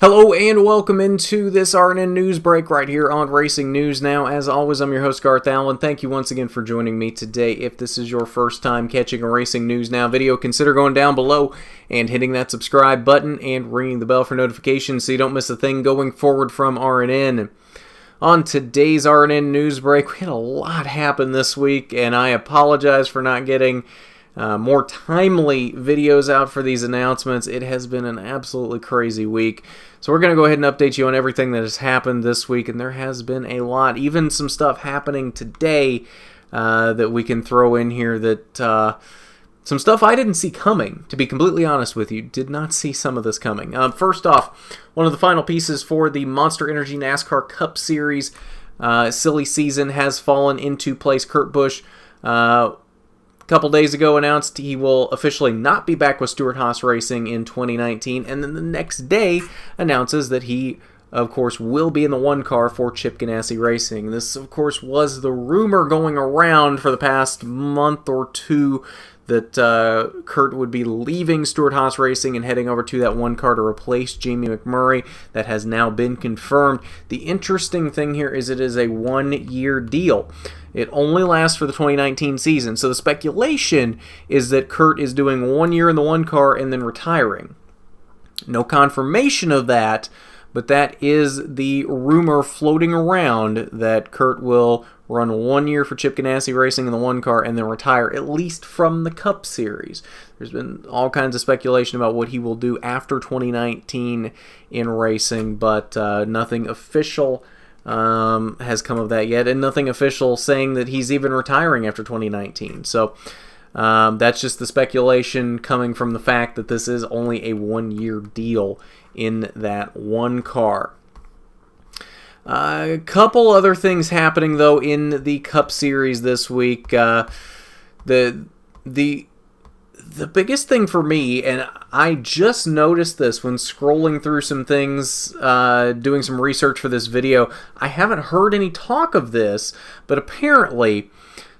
Hello and welcome into this RNN news break right here on Racing News Now. As always, I'm your host Garth Allen. Thank you once again for joining me today. If this is your first time catching a Racing News Now video, consider going down below and hitting that subscribe button and ringing the bell for notifications so you don't miss a thing going forward from RNN. On today's RNN news break, we had a lot happen this week, and I apologize for not getting more timely videos out for these announcements. It has been an absolutely crazy week. So we're going to go ahead and update you on everything that has happened this week, and there has been a lot. Even some stuff happening today that we can throw in here that some stuff I didn't see coming, to be completely honest with you. Did not see some of this coming. First off, one of the final pieces for the Monster Energy NASCAR Cup Series silly season has fallen into place. Kurt Busch a couple days ago announced he will officially not be back with Stewart-Haas Racing in 2019, and then the next day announces that he, of course, will be in the one car for Chip Ganassi Racing. This, of course, was the rumor going around for the past month or two that Kurt would be leaving Stewart-Haas Racing and heading over to that one car to replace Jamie McMurray. That has now been confirmed. The interesting thing here is it is a one-year deal. It only lasts for the 2019 season, so the speculation is that Kurt is doing 1 year in the one car and then retiring. No confirmation of that, but that is the rumor floating around that Kurt will run 1 year for Chip Ganassi Racing in the one car and then retire, at least from the Cup Series. There's been all kinds of speculation about what he will do after 2019 in racing, but nothing official has come of that yet, and nothing official saying that he's even retiring after 2019. So that's just the speculation coming from the fact that this is only a one-year deal in that one car. A couple other things happening, though, in the Cup Series this week. The biggest thing for me, and I just noticed this when scrolling through some things, doing some research for this video, I haven't heard any talk of this, but apparently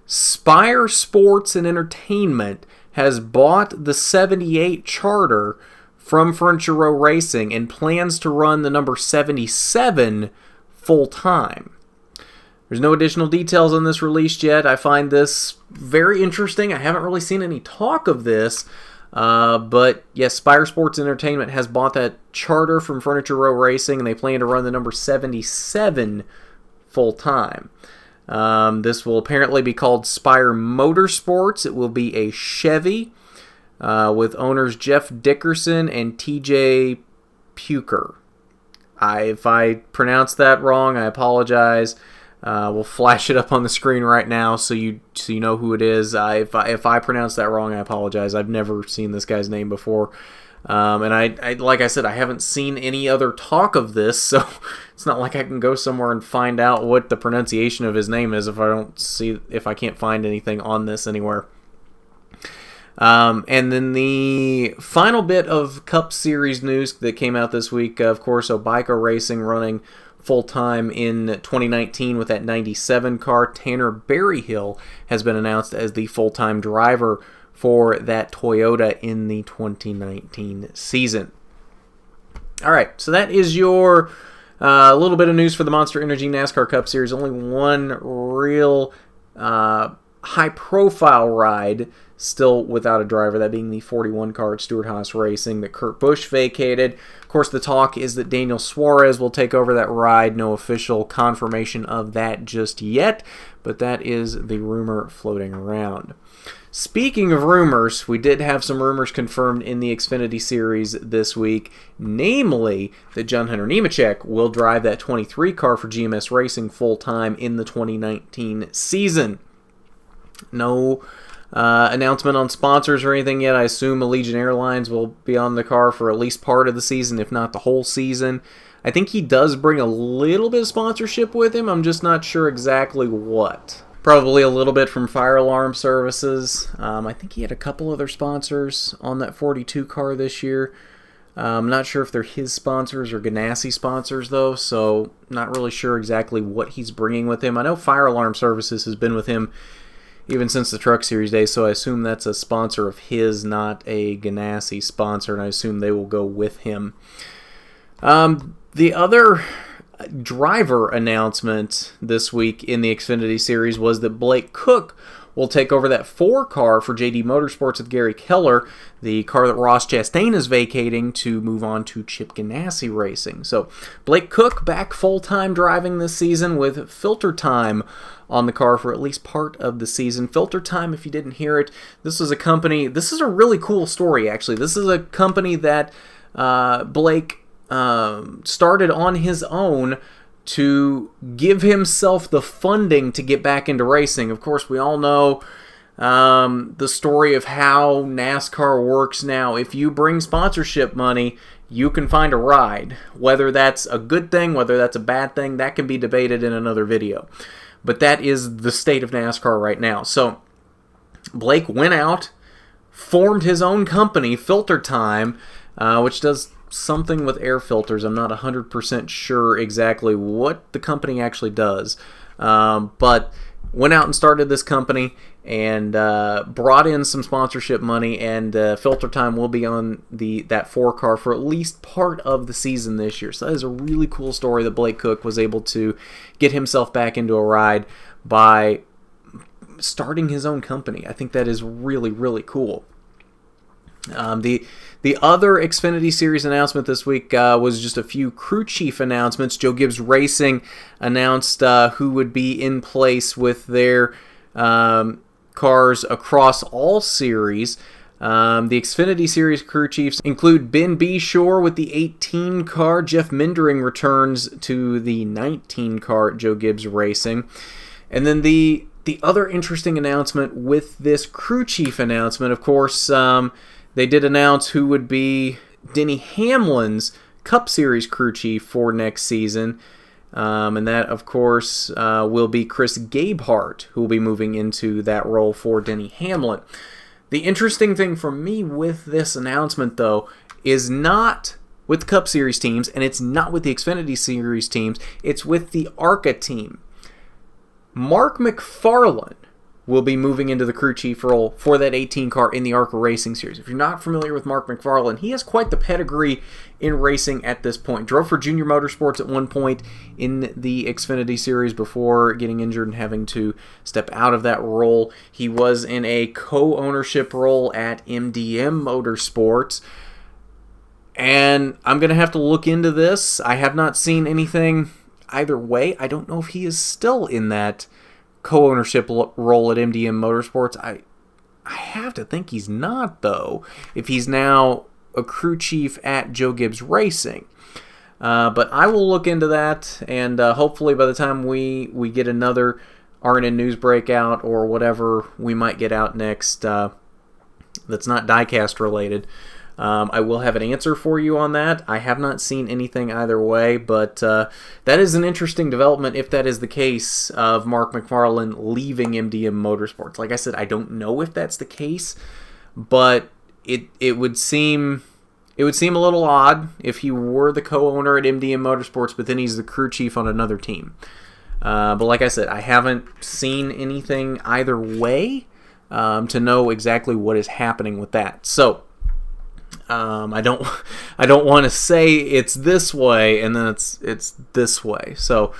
Spire Sports and Entertainment has bought the 78 charter from Furniture Row Racing and plans to run the number 77 full-time. There's no additional details on this released yet. I find this very interesting. I haven't really seen any talk of this, but yes, Spire Sports Entertainment has bought that charter from Furniture Row Racing, and they plan to run the number 77 full-time. This will apparently be called Spire Motorsports. It will be a Chevy with owners Jeff Dickerson and TJ Puker. If I pronounced that wrong, I apologize. We'll flash it up on the screen right now so you know who it is. If I pronounce that wrong, I apologize. I've never seen this guy's name before, and I like I said, I haven't seen any other talk of this, so it's not like I can go somewhere and find out what the pronunciation of his name is if I can't find anything on this anywhere. And then the final bit of Cup Series news that came out this week, of course, Obico Racing running full-time in 2019 with that 97 car. Tanner Berryhill has been announced as the full-time driver for that Toyota in the 2019 season. All right, so that is your little bit of news for the Monster Energy NASCAR Cup Series. Only one real high-profile ride still without a driver, that being the 41 car at Stewart-Haas Racing that Kurt Busch vacated. Of course, the talk is that Daniel Suarez will take over that ride. No official confirmation of that just yet, but that is the rumor floating around. Speaking of rumors, we did have some rumors confirmed in the Xfinity Series this week, namely that John Hunter Nemechek will drive that 23 car for GMS Racing full-time in the 2019 season. No announcement on sponsors or anything yet. I assume Allegiant Airlines will be on the car for at least part of the season, if not the whole season. I think he does bring a little bit of sponsorship with him. I'm just not sure exactly what. Probably a little bit from Fire Alarm Services. I think he had a couple other sponsors on that 42 car this year. I'm not sure if they're his sponsors or Ganassi sponsors, though, so not really sure exactly what he's bringing with him. I know Fire Alarm Services has been with him even since the Truck Series days, so I assume that's a sponsor of his, not a Ganassi sponsor, and I assume they will go with him. The other driver announcement this week in the Xfinity Series was that Blake Koch will take over that 4 car for JD Motorsports with Gary Keller, the car that Ross Chastain is vacating to move on to Chip Ganassi Racing. So Blake Koch back full-time driving this season with Filter Time on the car for at least part of the season. Filter Time, if you didn't hear it, this is a company, this is a really cool story actually. This is a company that Blake started on his own to give himself the funding to get back into racing. Of course, we all know the story of how NASCAR works now. If you bring sponsorship money, you can find a ride. Whether that's a good thing, whether that's a bad thing, that can be debated in another video. But that is the state of NASCAR right now. So Blake went out, formed his own company, Filter Time, which does something with air filters. I'm not 100% sure exactly what the company actually does, but went out and started this company and brought in some sponsorship money, and Filter Time will be on that 4 car for at least part of the season this year. So that is a really cool story that Blake Koch was able to get himself back into a ride by starting his own company. I think that is really, really cool. The other Xfinity Series announcement this week was just a few crew chief announcements. Joe Gibbs Racing announced who would be in place with their cars across all series. The Xfinity Series crew chiefs include Ben B. Shore with the 18 car. Jeff Mindering returns to the 19 car at Joe Gibbs Racing. And then the other interesting announcement with this crew chief announcement, of course, they did announce who would be Denny Hamlin's Cup Series crew chief for next season. And that, of course, will be Chris Gabehart, who will be moving into that role for Denny Hamlin. The interesting thing for me with this announcement, though, is not with the Cup Series teams, and it's not with the Xfinity Series teams. It's with the ARCA team. Mark McFarlane will be moving into the crew chief role for that 18 car in the ARCA Racing Series. If you're not familiar with Mark McFarlane, he has quite the pedigree in racing at this point. Drove for Junior Motorsports at one point in the Xfinity Series before getting injured and having to step out of that role. He was in a co-ownership role at MDM Motorsports. And I'm going to have to look into this. I have not seen anything either way. I don't know if he is still in that co-ownership role at MDM Motorsports. I have to think he's not, though, if he's now a crew chief at Joe Gibbs Racing. But I will look into that, and hopefully by the time we get another RNN news breakout or whatever we might get out next that's not diecast related, I will have an answer for you on that. I have not seen anything either way, but that is an interesting development if that is the case of Mark McFarlane leaving MDM Motorsports. Like I said, I don't know if that's the case, but it would seem a little odd if he were the co-owner at MDM Motorsports, but then he's the crew chief on another team. But like I said, I haven't seen anything either way to know exactly what is happening with that. So I don't want to say it's this way and then it's this way. So,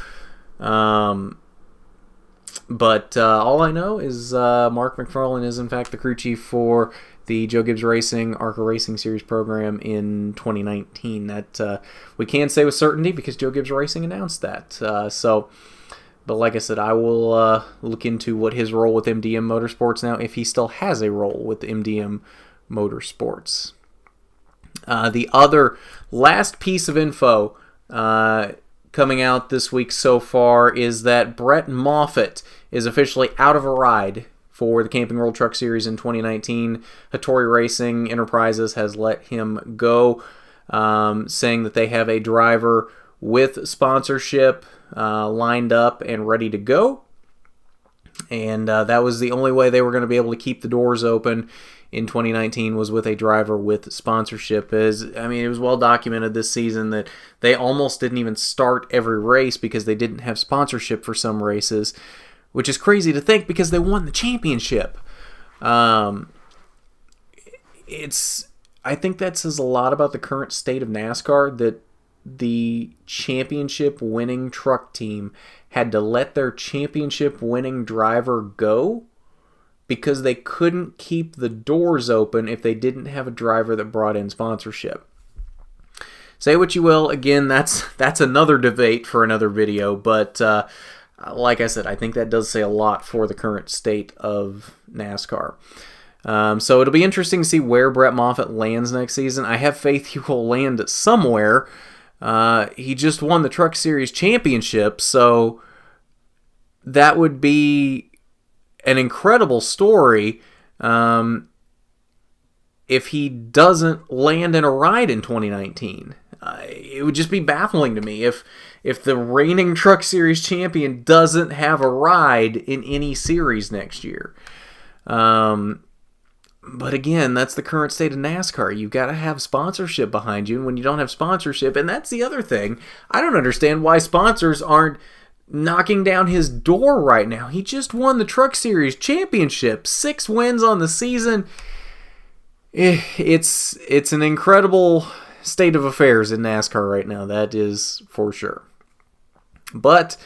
but all I know is Mark McFarlane is in fact the crew chief for the Joe Gibbs Racing ARCA Racing Series program in 2019. That we can say with certainty because Joe Gibbs Racing announced that. But like I said, I will look into what his role with MDM Motorsports now, if he still has a role with MDM Motorsports. The other last piece of info coming out this week so far is that Brett Moffitt is officially out of a ride for the Camping World Truck Series in 2019. Hattori Racing Enterprises has let him go, saying that they have a driver with sponsorship lined up and ready to go. And that was the only way they were going to be able to keep the doors open in 2019 was with a driver with sponsorship. It was well documented this season that they almost didn't even start every race because they didn't have sponsorship for some races, which is crazy to think because they won the championship. I think that says a lot about the current state of NASCAR, that the championship winning truck team had to let their championship winning driver go because they couldn't keep the doors open if they didn't have a driver that brought in sponsorship. Say what you will, again, that's another debate for another video, but like I said, I think that does say a lot for the current state of NASCAR. So it'll be interesting to see where Brett Moffitt lands next season. I have faith he will land somewhere. He just won the Truck Series championship, so that would be an incredible story if he doesn't land in a ride in 2019. It would just be baffling to me if the reigning Truck Series champion doesn't have a ride in any series next year. But again, that's the current state of NASCAR. You've got to have sponsorship behind you, and when you don't have sponsorship, and that's the other thing, I don't understand why sponsors aren't knocking down his door right now. He just won the Truck Series championship, 6 wins on the season. It's an incredible state of affairs in NASCAR right now, that is for sure. But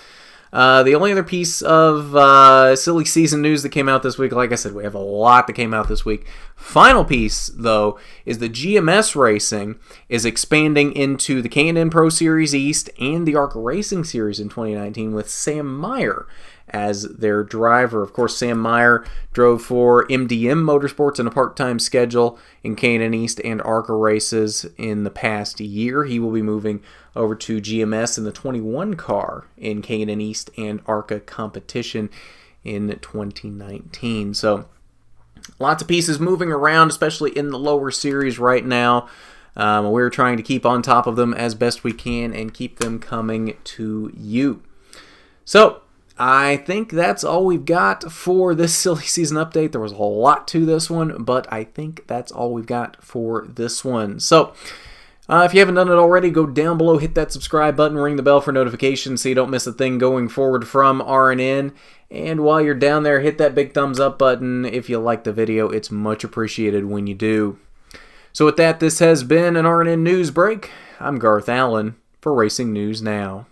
the only other piece of silly season news that came out this week, like I said, we have a lot that came out this week. Final piece, though, is the GMS Racing is expanding into the K&N Pro Series East and the ARCA Racing Series in 2019 with Sam Meyer as their driver. Of course, Sam Meyer drove for MDM Motorsports in a part-time schedule in K&N East and ARCA races in the past year. He will be moving over to GMS in the 21 car in K&N East and ARCA competition in 2019. So lots of pieces moving around, especially in the lower series right now. We're trying to keep on top of them as best we can and keep them coming to you. So I think that's all we've got for this silly season update. There was a whole lot to this one, but I think that's all we've got for this one. So if you haven't done it already, go down below, hit that subscribe button, ring the bell for notifications so you don't miss a thing going forward from RNN. And while you're down there, hit that big thumbs up button if you like the video. It's much appreciated when you do. So with that, this has been an RNN News Break. I'm Garth Allen for Racing News Now.